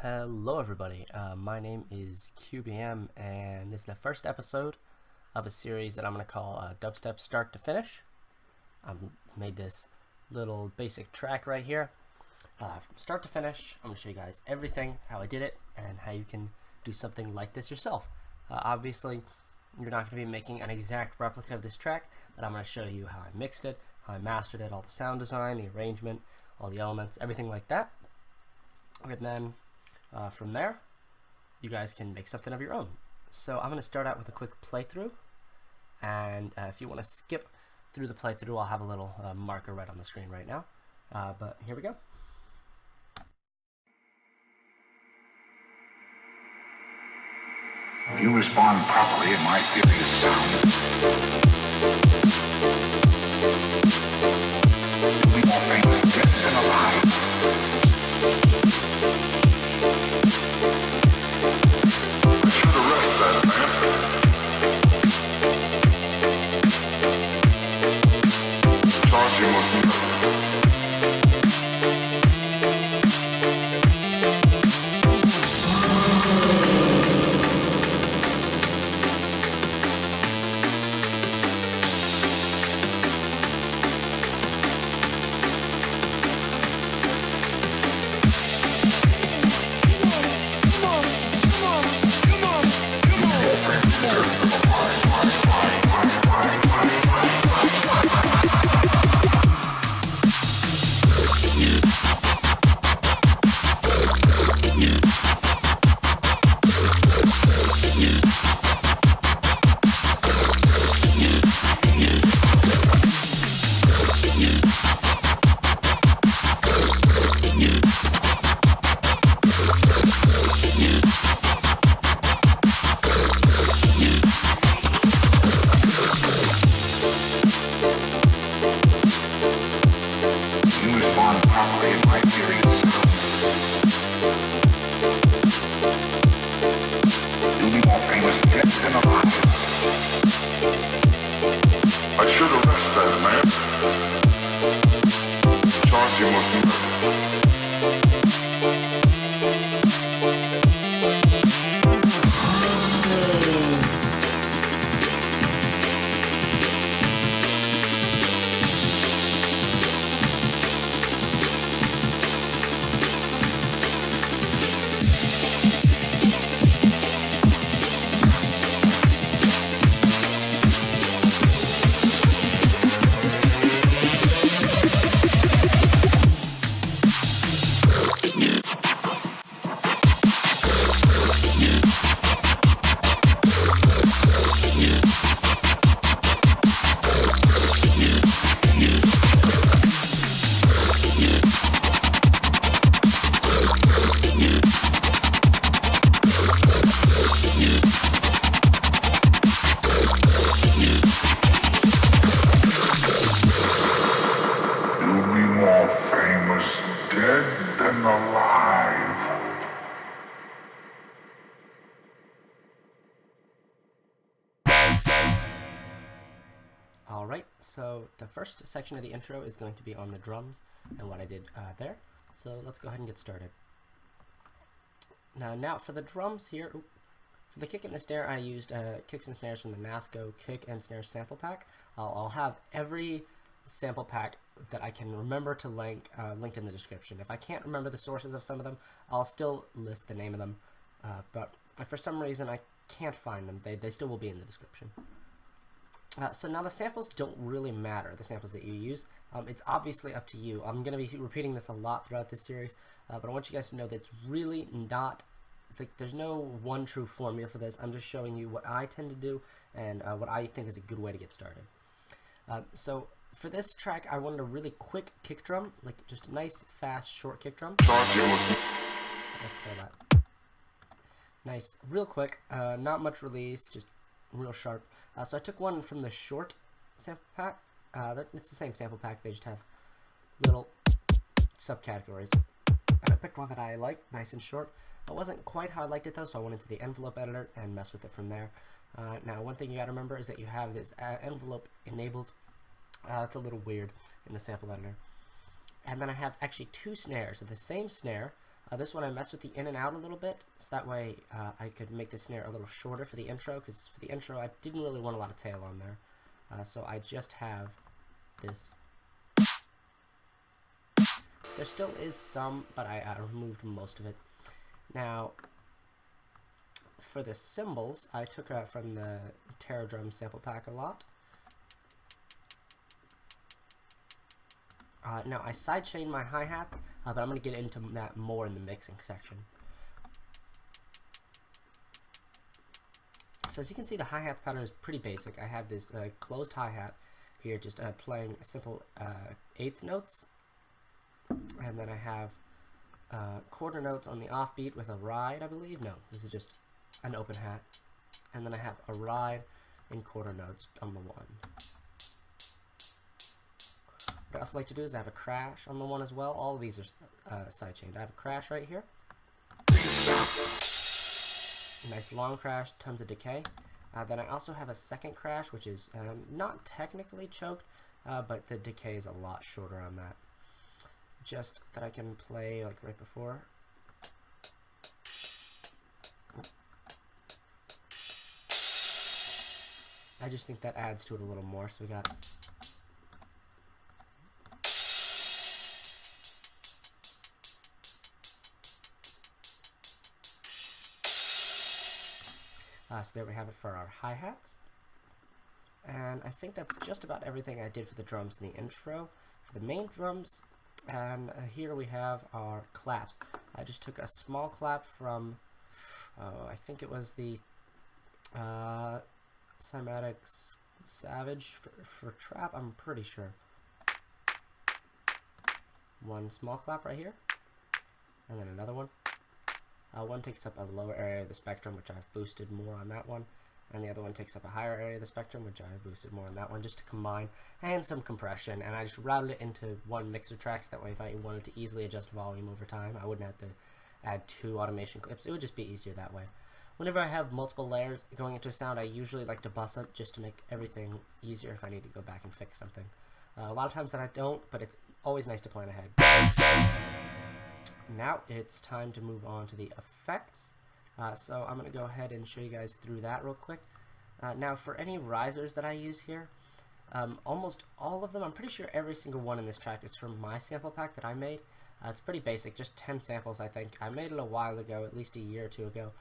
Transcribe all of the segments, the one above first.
Hello everybody, my name is QBM and this is the first episode of a series that I'm going to call Dubstep Start to Finish. I've made this little basic track right here. From start to finish, I'm going to show you guys everything, how I did it, and how you can do something like this yourself. Obviously, you're not going to be making an exact replica of this track, but I'm going to show you how I mixed it, how I mastered it, all the sound design, the arrangement, all the elements, everything like that. And then from there, you guys can make something of your own. So I'm going to start out with a quick playthrough, and if you want to skip through the playthrough, I'll have a little marker right on the screen right now. But here we go. If you respond properly, it might give you sound. You'll be more famous dead than alive. Alright, so the first section of the intro is going to be on the drums and what I did there. So let's go ahead and get started. Now for the drums here, for the kick and the snare, I used kicks and snares from the Nasco Kick and Snare Sample Pack. I'll have every sample pack that I can remember to linked in the description. If I can't remember the sources of some of them, I'll still list the name of them. But if for some reason I can't find them, they still will be in the description. So now the samples don't really matter, the samples that you use. It's obviously up to you. I'm going to be repeating this a lot throughout this series, but I want you guys to know that it's really not, there's no one true formula for this. I'm just showing you what I tend to do and what I think is a good way to get started. So for this track, I wanted a really quick kick drum, like just a nice, fast, short kick drum. Let's show that. Nice, real quick, not much release, just real sharp. So I took one from the short sample pack. It's the same sample pack, they just have little subcategories. And I picked one that I liked, nice and short. It wasn't quite how I liked it though, so I went into the envelope editor and messed with it from there. Now, one thing you gotta remember is that you have this envelope enabled. It's a little weird in the sample editor. And then I have actually two snares. So the same snare, This one I messed with the in and out a little bit, so that way I could make the snare a little shorter for the intro, because for the intro I didn't really want a lot of tail on there. So I just have this. There still is some, but I removed most of it. Now, for the cymbals, I took from the Terror Drum sample pack a lot. Now, I sidechained my hi-hat, but I'm going to get into that more in the mixing section. So as you can see, the hi-hat pattern is pretty basic. I have this closed hi-hat here, just playing simple eighth notes. And then I have quarter notes on the offbeat with a ride, I believe. No, this is just an open hat. And then I have a ride in quarter notes on the one. What I also like to do is I have a crash on the one as well. All of these are sidechained. I have a crash right here. Nice long crash, tons of decay. Then I also have a second crash, which is not technically choked, but the decay is a lot shorter on that. Just that I can play like right before. I just think that adds to it a little more. So we got so there we have it for our hi-hats. And I think that's just about everything I did for the drums in the intro. For the main drums, and here we have our claps. I just took a small clap from, I think it was the Cymatics Savage for trap, I'm pretty sure. One small clap right here, and then another one. One takes up a lower area of the spectrum, which I've boosted more on that one, and the other one takes up a higher area of the spectrum, which I've boosted more on that one, just to combine, and some compression, and I just routed it into one mixer track, so that way if I wanted to easily adjust volume over time, I wouldn't have to add 2 automation clips. It would just be easier that way. Whenever I have multiple layers going into a sound, I usually like to bus up just to make everything easier if I need to go back and fix something. A lot of times that I don't, but it's always nice to plan ahead. Now it's time to move on to the effects. So I'm going to go ahead and show you guys through that real quick. Now for any risers that I use here, almost all of them, I'm pretty sure every single one in this track is from my sample pack that I made. It's pretty basic, just 10 samples I think. I made it a while ago, at least a year or two ago.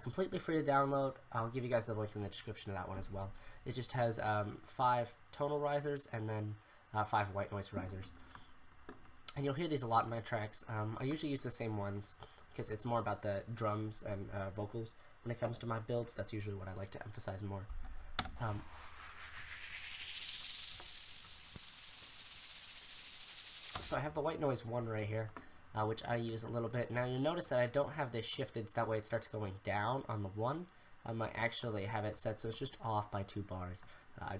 Completely free to download. I'll give you guys the link in the description of that one as well. It just has 5 tonal risers and then 5 white noise risers. And you'll hear these a lot in my tracks. I usually use the same ones because it's more about the drums and vocals when it comes to my builds. That's usually what I like to emphasize more. So I have the white noise one right here, which I use a little bit. Now you'll notice that I don't have this shifted, so that way it starts going down on the one. I might actually have it set so it's just off by 2 bars.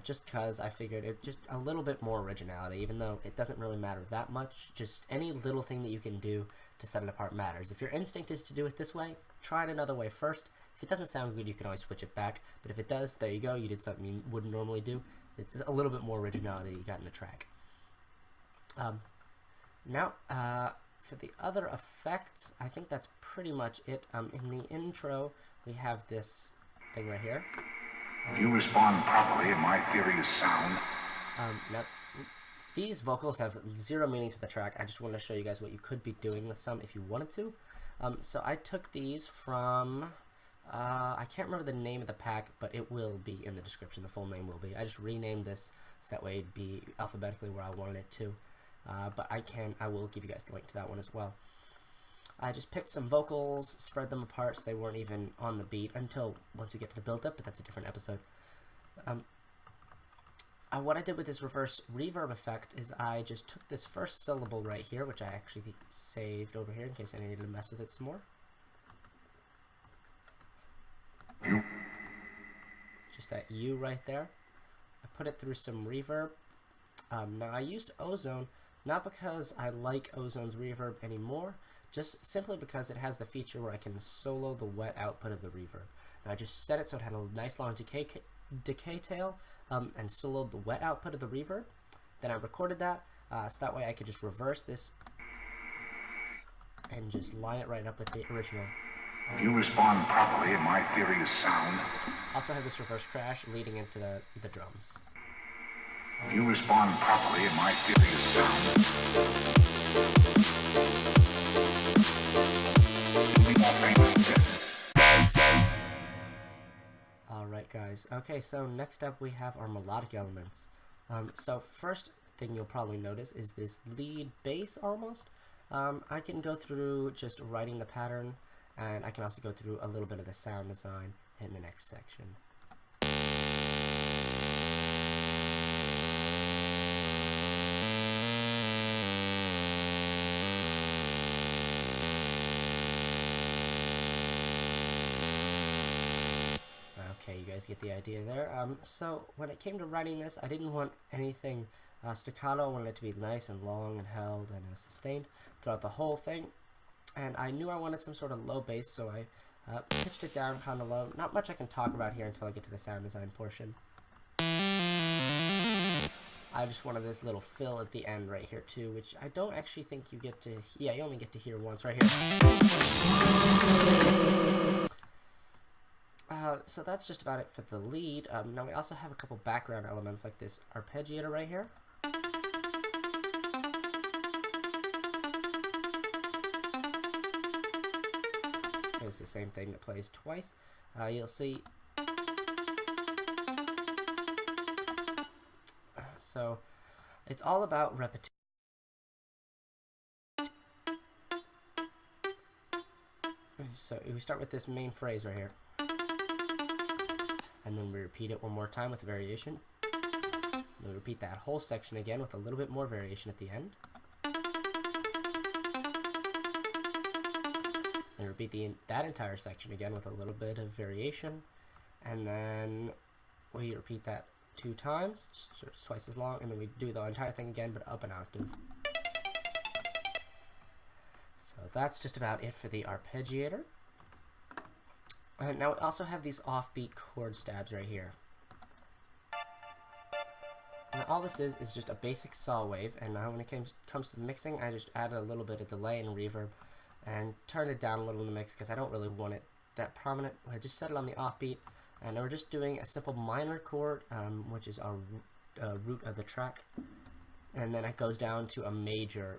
Just because I figured it just a little bit more originality, even though it doesn't really matter that much. Just any little thing that you can do to set it apart matters. If your instinct is to do it this way, try it another way first. If it doesn't sound good, you can always switch it back. But if it does, there you go. You did something you wouldn't normally do. It's a little bit more originality you got in the track. Now, for the other effects, I think that's pretty much it. In the intro, we have this thing right here. If you respond properly and my theory is sound. Now, these vocals have 0 meaning to the track. I just want to show you guys what you could be doing with some if you wanted to. So I took these from, I can't remember the name of the pack, but it will be in the description. The full name will be. I just renamed this so that way it'd be alphabetically where I wanted it to. But I will give you guys the link to that one as well. I just picked some vocals, spread them apart so they weren't even on the beat until once we get to the build-up, but that's a different episode. What I did with this reverse reverb effect is I just took this first syllable right here, which I actually saved over here in case I needed to mess with it some more. Just that U right there. I put it through some reverb. Now I used Ozone, not because I like Ozone's reverb anymore, just simply because it has the feature where I can solo the wet output of the reverb. And I just set it so it had a nice long decay tail, and soloed the wet output of the reverb. Then I recorded that, so that way I could just reverse this and just line it right up with the original. If you respond properly and my theory is sound, Also have this reverse crash leading into the drums. if you respond properly and my theory is sound, you'll be more famous than dead. Alright guys, okay, so next up we have our melodic elements. So first thing you'll probably notice is this lead bass almost. I can go through just writing the pattern, and I can also go through a little bit of the sound design in the next section. Okay, you guys get the idea there. So when it came to writing this, I didn't want anything staccato. I wanted it to be nice and long and held and sustained throughout the whole thing. And I knew I wanted some sort of low bass, so I pitched it down kind of low. Not much I can talk about here until I get to the sound design portion. I just wanted this little fill at the end right here too, which I don't actually think you get to, yeah, you only get to hear once right here. So that's just about it for the lead. Now we also have a couple background elements like this arpeggiator right here. It's the same thing that plays twice. You'll see. So it's all about repetition. So we start with this main phrase right here. And then we repeat it one more time with a variation. Then we repeat that whole section again with a little bit more variation at the end. And repeat that entire section again with a little bit of variation. And then we repeat that 2 times, just sort of twice as long, and then we do the entire thing again, but up an octave. So that's just about it for the arpeggiator. Now we also have these offbeat chord stabs right here. Now all this is just a basic saw wave, and now when it comes to the mixing, I just added a little bit of delay and reverb and turned it down a little in the mix because I don't really want it that prominent. I just set it on the offbeat, and we're just doing a simple minor chord, which is our root of the track, and then it goes down to a major.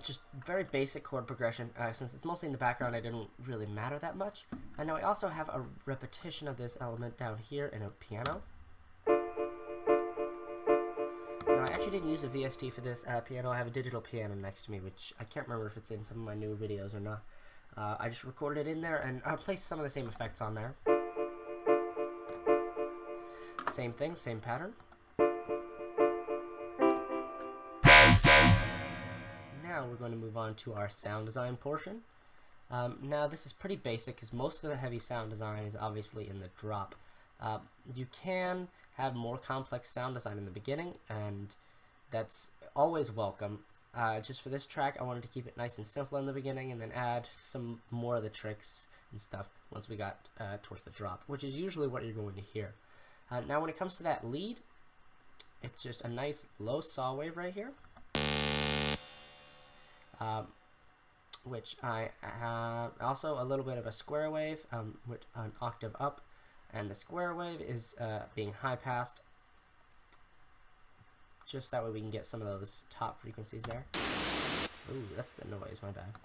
Just very basic chord progression. Since it's mostly in the background, it didn't really matter that much. And now we also have a repetition of this element down here in a piano. Now I actually didn't use a VST for this piano. I have a digital piano next to me, which I can't remember if it's in some of my new videos or not. I just recorded it in there, and I placed some of the same effects on there. Same thing, same pattern. Now we're going to move on to our sound design portion. Now this is pretty basic because most of the heavy sound design is obviously in the drop. You can have more complex sound design in the beginning, and that's always welcome. Just for this track, I wanted to keep it nice and simple in the beginning, and then add some more of the tricks and stuff once we got towards the drop, which is usually what you're going to hear. Now when it comes to that lead, it's just a nice low saw wave right here. Which I have also a little bit of a square wave, with an octave up, and the square wave is being high passed, just that way we can get some of those top frequencies there. Ooh, that's the noise, my bad.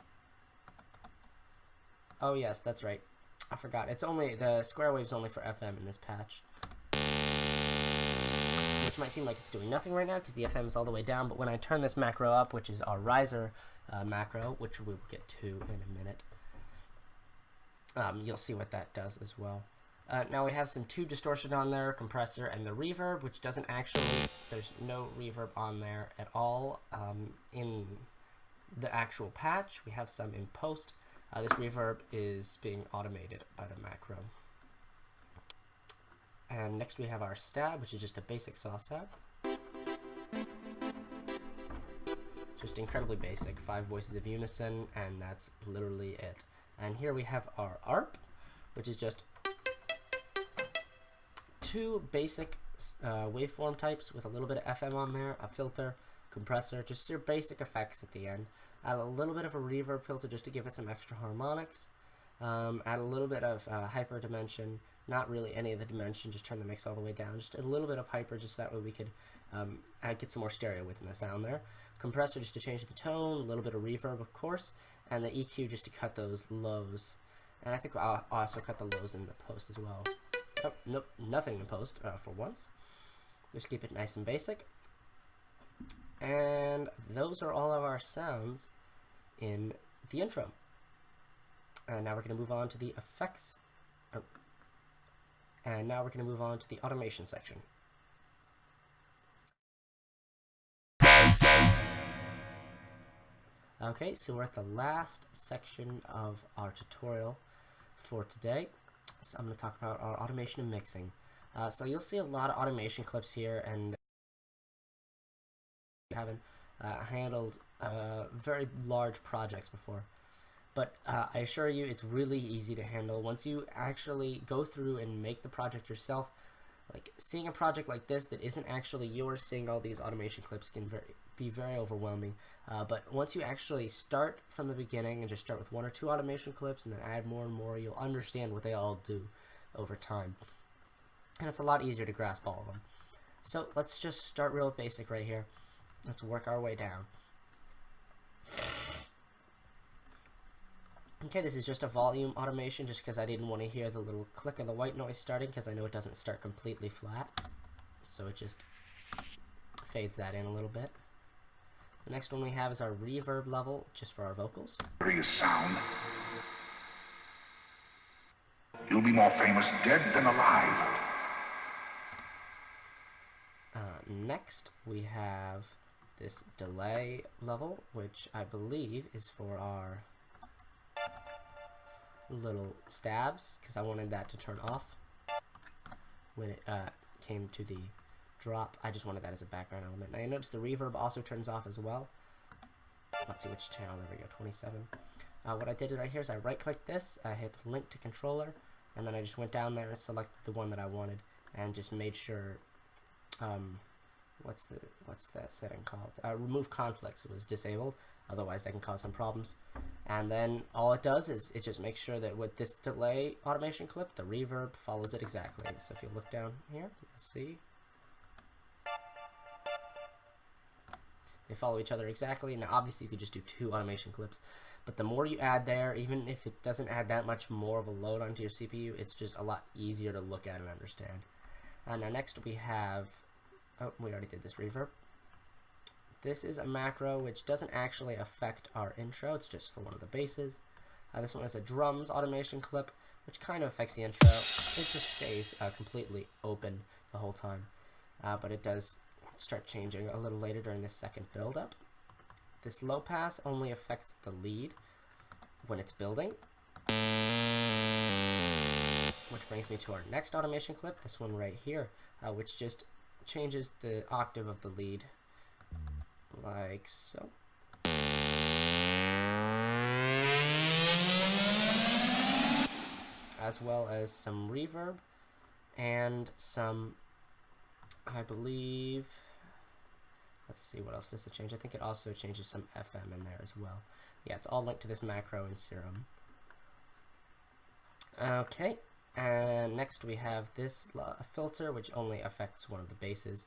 Oh yes, that's right, I forgot, it's only, the square wave's only for FM in this patch, which might seem like it's doing nothing right now because the FM is all the way down, but when I turn this macro up, which is our riser macro, which we will get to in a minute, you'll see what that does as well. Now we have some tube distortion on there, compressor, and the reverb, which doesn't actually, there's no reverb on there at all in the actual patch. We have some in post. This reverb is being automated by the macro. And next we have our stab, which is just a basic saw stab. Just incredibly basic, 5 voices of unison, and that's literally it. And here we have our ARP, which is just two basic waveform types with a little bit of FM on there, a filter, compressor, just your basic effects at the end. Add a little bit of a reverb filter just to give it some extra harmonics. Add a little bit of hyper dimension, not really any of the dimension, just turn the mix all the way down. Just a little bit of hyper, just that way we could get some more stereo within the sound there. Compressor just to change the tone, a little bit of reverb of course, and the EQ just to cut those lows. And I think I'll also cut the lows in the post as well. Oh, nope, nothing in post for once. Just keep it nice and basic. And those are all of our sounds in the intro. And now we're going to move on to the effects. And now we're going to move on to the automation section. Okay, so we're at the last section of our tutorial for today. So I'm going to talk about our automation and mixing. So you'll see a lot of automation clips here, and haven't handled very large projects before. But I assure you it's really easy to handle once you actually go through and make the project yourself. Like seeing a project like this that isn't actually yours, seeing all these automation clips can be very overwhelming. But once you actually start from the beginning and just start with 1 or 2 automation clips and then add more and more, you'll understand what they all do over time. And it's a lot easier to grasp all of them. So let's just start real basic right here. Let's work our way down. Okay, this is just a volume automation just because I didn't want to hear the little click of the white noise starting, because I know it doesn't start completely flat. So it just fades that in a little bit. The next one we have is our reverb level, just for our vocals. Serious sound. You'll be more famous dead than alive. Next we have this delay level, which I believe is for our little stabs, because I wanted that to turn off when it came to the drop. I just wanted that as a background element. Now you notice the reverb also turns off as well. Let's see which channel. There we go, 27. What I did right here is I right clicked this, I hit link to controller, and then I just went down there and selected the one that I wanted and just made sure what's that setting called? Remove conflicts was disabled, otherwise that can cause some problems. And then all it does is it just makes sure that with this delay automation clip, the reverb follows it exactly. So if you look down here, you'll see they follow each other exactly. Now obviously you could just do 2 automation clips, but the more you add there, even if it doesn't add that much more of a load onto your CPU, it's just a lot easier to look at and understand. Now next we have, oh, we already did this reverb. This is a macro which doesn't actually affect our intro, it's just for one of the basses. This one is a drums automation clip, which kind of affects the intro. It just stays completely open the whole time, but it does start changing a little later during this second build up. This low pass only affects the lead when it's building. Which brings me to our next automation clip, this one right here, which just changes the octave of the lead, like so. As well as some reverb and some, I believe, let's see what else this will change. I think it also changes some FM in there as well. Yeah, it's all linked to this macro in Serum. Okay, and next we have this filter, which only affects one of the basses,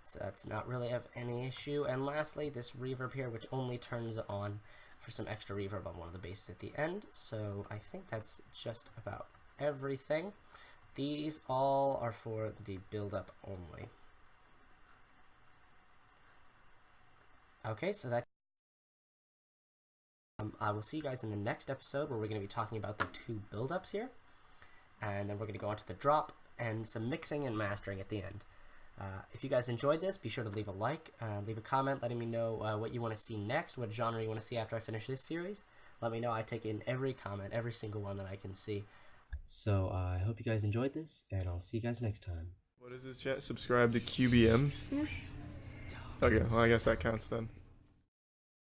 so that's not really of any issue. And lastly, this reverb here, which only turns on for some extra reverb on one of the basses at the end. So I think that's just about everything. These all are for the build-up only. Okay, so that I will see you guys in the next episode, where we're going to be talking about the 2 build-ups here, and then we're going to go on to the drop and some mixing and mastering at the end. If you guys enjoyed this, be sure to leave a like, leave a comment letting me know what you want to see next, what genre you want to see after I finish this series. Let me know. I take in every comment, every single one that I can see. So I hope you guys enjoyed this, and I'll see you guys next time. What is this chat? Subscribe to QBM? Okay, well I guess that counts then.